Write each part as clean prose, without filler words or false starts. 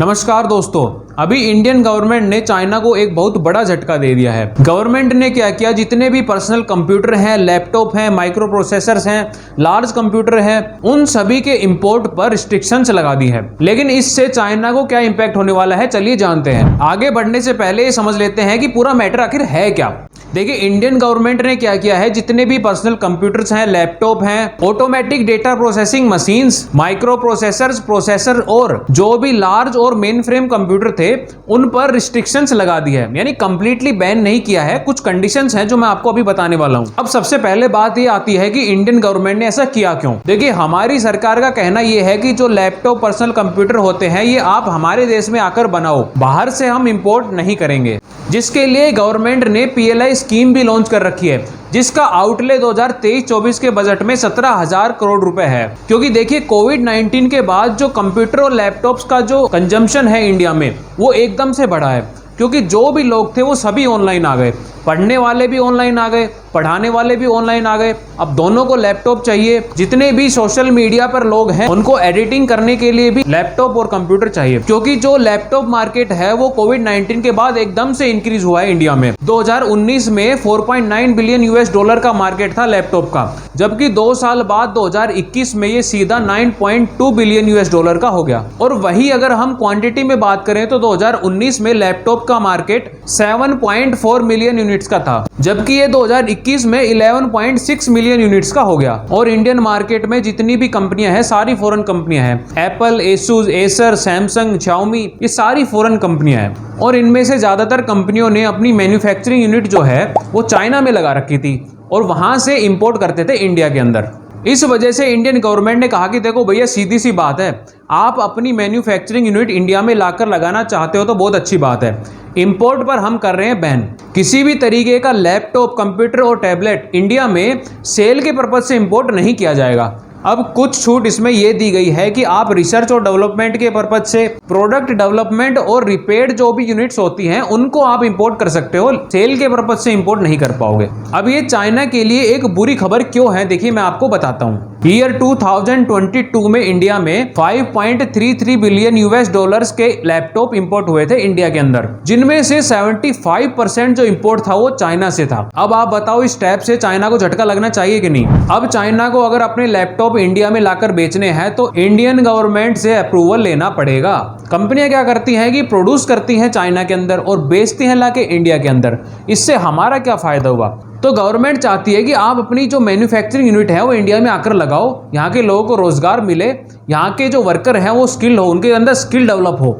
नमस्कार दोस्तों, अभी इंडियन गवर्नमेंट ने चाइना को एक बहुत बड़ा झटका दे दिया है। गवर्नमेंट ने क्या किया, जितने भी पर्सनल कंप्यूटर हैं, लैपटॉप हैं, माइक्रो प्रोसेसर्स हैं, लार्ज कंप्यूटर हैं, उन सभी के इंपोर्ट पर रिस्ट्रिक्शंस लगा दी है। लेकिन इससे चाइना को क्या इंपैक्ट होने वाला है, चलिए जानते हैं। आगे बढ़ने से पहले ये समझ लेते हैं कि पूरा मैटर आखिर है क्या। देखिए, इंडियन गवर्नमेंट ने क्या किया है, जितने भी पर्सनल कंप्यूटर्स हैं, लैपटॉप हैं, automatic data processing machines, micro processors, processor और जो भी लार्ज और मेन फ्रेम कंप्यूटर थे, उन पर रिस्ट्रिक्शंस लगा दी है। यानी कंप्लीटली बैन नहीं किया है, कुछ कंडीशंस हैं जो मैं आपको अभी बताने वाला हूं। अब सबसे पहले बात ये आती है कि इंडियन गवर्नमेंट ने ऐसा किया क्यों। देखिए, हमारी सरकार का कहना यह है कि जो लैपटॉप पर्सनल कंप्यूटर होते हैं, ये आप हमारे देश में आकर बनाओ, बाहर से हम इंपोर्ट नहीं करेंगे। जिसके लिए गवर्नमेंट ने PLI स्कीम भी लॉन्च कर रखी है, जिसका आउटले 2023-24 के बजट में 17,000 करोड़ रुपए है। क्योंकि देखिए, कोविड-19 के बाद जो कंप्यूटर और लैपटॉप्स का जो कंजम्पशन है इंडिया में, वो एकदम से बढ़ा है। क्योंकि जो भी लोग थे वो सभी ऑनलाइन आ गए, पढ़ने वाले भी ऑनलाइन आ गए, पढ़ाने वाले भी ऑनलाइन आ गए। अब दोनों को लैपटॉप चाहिए। जितने भी सोशल मीडिया पर लोग हैं, उनको एडिटिंग करने के लिए भी लैपटॉप और कंप्यूटर चाहिए। क्योंकि जो लैपटॉप मार्केट है वो कोविड-19 के बाद एकदम से इंक्रीज हुआ है इंडिया में। 2019 में 4.9 बिलियन US डॉलर का मार्केट था लैपटॉप का, जबकि 2 साल बाद 2021 में ये सीधा 9.2 बिलियन US डॉलर का हो गया। और वही अगर हम क्वांटिटी में बात करें तो 2019 में लैपटॉप का मार्केट 7.4 मिलियन यूनिट्स का था, जबकि ये 2021 में 11.6 मिलियन यूनिट्स का हो गया। और इंडियन मार्केट में जितनी भी कंपनियां हैं, सारी फॉरेन कंपनियां हैं। Apple, Asus, Acer, Samsung, Xiaomi, ये सारी फॉरेन कंपनियां हैं। और इनमें से ज्यादातर कंपनियों ने अपनी मैन्युफैक्चरिंग यूनिट जो है वो चाइना में लगा रखी थी और वहां से इंपोर्ट करते थे इंडिया के अंदर। इस वजह से इंडियन गवर्नमेंट ने कहा कि देखो भैया, सीधी सी बात है, आप अपनी मैन्युफैक्चरिंग यूनिट इंडिया में लाकर लगाना चाहते हो तो बहुत अच्छी बात है। इंपोर्ट पर हम कर रहे हैं बैन। किसी भी तरीके का लैपटॉप, कंप्यूटर और टैबलेट इंडिया में सेल के पर्पज से इंपोर्ट नहीं किया जाएगा। अब कुछ छूट इसमें यह दी गई है कि आप रिसर्च और डेवलपमेंट के पर्पज से, प्रोडक्ट डेवलपमेंट और रिपेयर जो भी यूनिट्स होती हैं, उनको आप इंपोर्ट कर सकते हो, सेल के पर्पज से इंपोर्ट नहीं कर पाओगे। अब ये चाइना के लिए एक बुरी खबर क्यों है, देखिए मैं आपको बताता हूँ। ईयर 2022 में इंडिया में 5.33 बिलियन US डॉलर्स के लैपटॉप इंपोर्ट हुए थे इंडिया के अंदर, जिनमें से 75% जो इंपोर्ट था वो चाइना से था। अब आप बताओ, इस स्टेप से चाइना को झटका लगना चाहिए कि नहीं। अब चाइना को अगर अपने लैपटॉप इंडिया में लाकर बेचने हैं तो इंडियन गवर्नमेंट से अप्रूवल लेना पड़ेगा। कंपनियां क्या करती हैं कि प्रोड्यूस करती हैं चाइना के अंदर और बेचती हैं लाके इंडिया के अंदर। इससे हमारा क्या फायदा हुआ। तो गवर्नमेंट चाहती है कि आप अपनी जो मैन्युफैक्चरिंग यूनिट है वो इंडिया में आकर लगाओ, यहाँ के लोगों को रोजगार मिले, यहाँ के जो वर्कर हैं वो स्किल्ड हो, उनके अंदर स्किल डेवलप हो।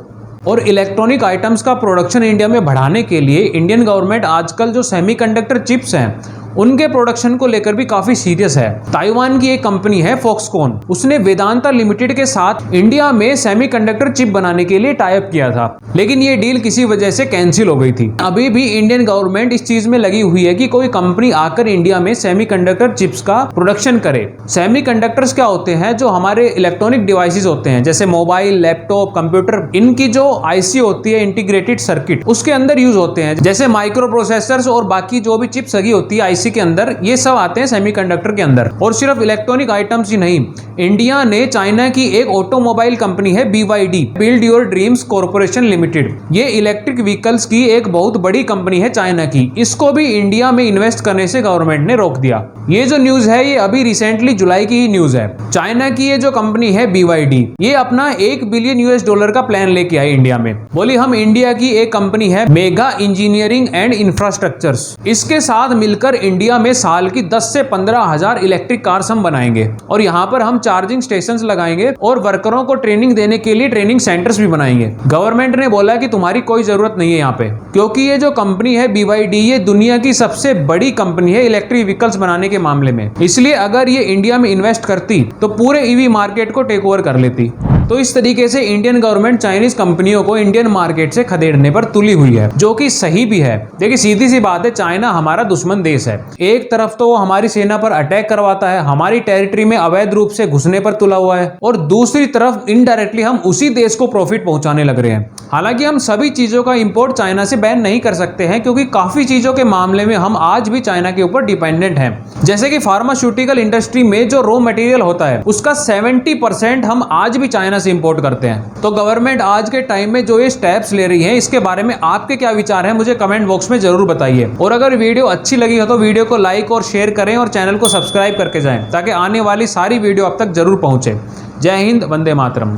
और इलेक्ट्रॉनिक आइटम्स का प्रोडक्शन इंडिया में बढ़ाने के लिए इंडियन गवर्नमेंट आजकल जो सेमीकंडक्टर चिप्स हैं उनके प्रोडक्शन को लेकर भी काफी सीरियस है। ताइवान की एक कंपनी है फॉक्सकॉन, उसने वेदांता लिमिटेड के साथ इंडिया में सेमीकंडक्टर चिप बनाने के लिए टाई अप किया था, लेकिन ये डील किसी वजह से कैंसिल हो गई थी। अभी भी इंडियन गवर्नमेंट इस चीज में लगी हुई है कि कोई कंपनी आकर इंडिया में सेमीकंडक्टर चिप्स का प्रोडक्शन करे। सेमीकंडक्टर्स क्या होते हैं, जो हमारे इलेक्ट्रॉनिक डिवाइसेस होते हैं, जैसे मोबाइल, लैपटॉप, कंप्यूटर, इनकी जो IC होती है, इंटीग्रेटेड सर्किट, उसके अंदर यूज होते हैं। जैसे माइक्रो प्रोसेसर्स और बाकी जो भी चिप्स लगी होती है IC के अंदर, ये सब आते हैं सेमीकंडक्टर के अंदर। और सिर्फ इलेक्ट्रॉनिक आइटम्स ही नहीं, इंडिया ने चाइना की एक ऑटोमोबाइल कंपनी है BYD, build your dreams corporation limited, ये इलेक्ट्रिक व्हीकल्स की एक बहुत बड़ी कंपनी है चाइना की, इसको भी इंडिया में इन्वेस्ट करने से गवर्नमेंट ने रोक दिया। ये जो न्यूज है ये अभी रिसेंटली जुलाई की ही न्यूज है। चाइना की ये जो कंपनी है BYD, ये अपना 1 बिलियन US डॉलर का प्लान लेके आई इंडिया में। बोली हम इंडिया की एक कंपनी है मेगा इंजीनियरिंग एंड इंफ्रास्ट्रक्चर्स, इसके साथ मिलकर इंडिया में साल की 10 से 15 हजार इलेक्ट्रिक कार्स हम बनाएंगे और यहाँ पर हम चार्जिंग स्टेशंस लगाएंगे और वर्करों को ट्रेनिंग देने के लिए ट्रेनिंग सेंटर्स भी बनाएंगे। गवर्नमेंट ने बोला कि तुम्हारी कोई जरूरत नहीं है यहाँ पे, क्योंकि ये जो कंपनी है BYD, ये दुनिया की सबसे बड़ी कंपनी है इलेक्ट्रिक व्हीकल्स बनाने के मामले में। इसलिए अगर ये इंडिया में इन्वेस्ट करती तो पूरे EV मार्केट को टेक ओवर कर लेती। तो इस तरीके से इंडियन गवर्नमेंट चाइनीज कंपनियों को इंडियन मार्केट से खदेड़ने पर तुली हुई है, जो कि सही भी है। देखिए, सीधी सी बात है, चाइना हमारा दुश्मन देश है। एक तरफ तो वो हमारी सेना पर अटैक करवाता है, हमारी टेरिटरी में अवैध रूप से घुसने पर तुला हुआ है, और दूसरी तरफ इनडायरेक्टली हम उसी देश को प्रॉफिट पहुंचाने लग रहे हैं। हालांकि हम सभी चीज़ों का इंपोर्ट चाइना से बैन नहीं कर सकते हैं, क्योंकि काफ़ी चीज़ों के मामले में हम आज भी चाइना के ऊपर डिपेंडेंट हैं। जैसे कि फार्मास्यूटिकल इंडस्ट्री में जो रॉ मटेरियल होता है उसका 70% हम आज भी चाइना से इंपोर्ट करते हैं। तो गवर्नमेंट आज के टाइम में जो ये स्टेप्स ले रही है, इसके बारे में आपके क्या विचार हैं, मुझे कमेंट बॉक्स में जरूर बताइए। और अगर वीडियो अच्छी लगी हो तो वीडियो को लाइक और शेयर करें और चैनल को सब्सक्राइब करके जाएं, ताकि आने वाली सारी वीडियो आप तक जरूर पहुंचे। जय हिंद, वंदे मातरम।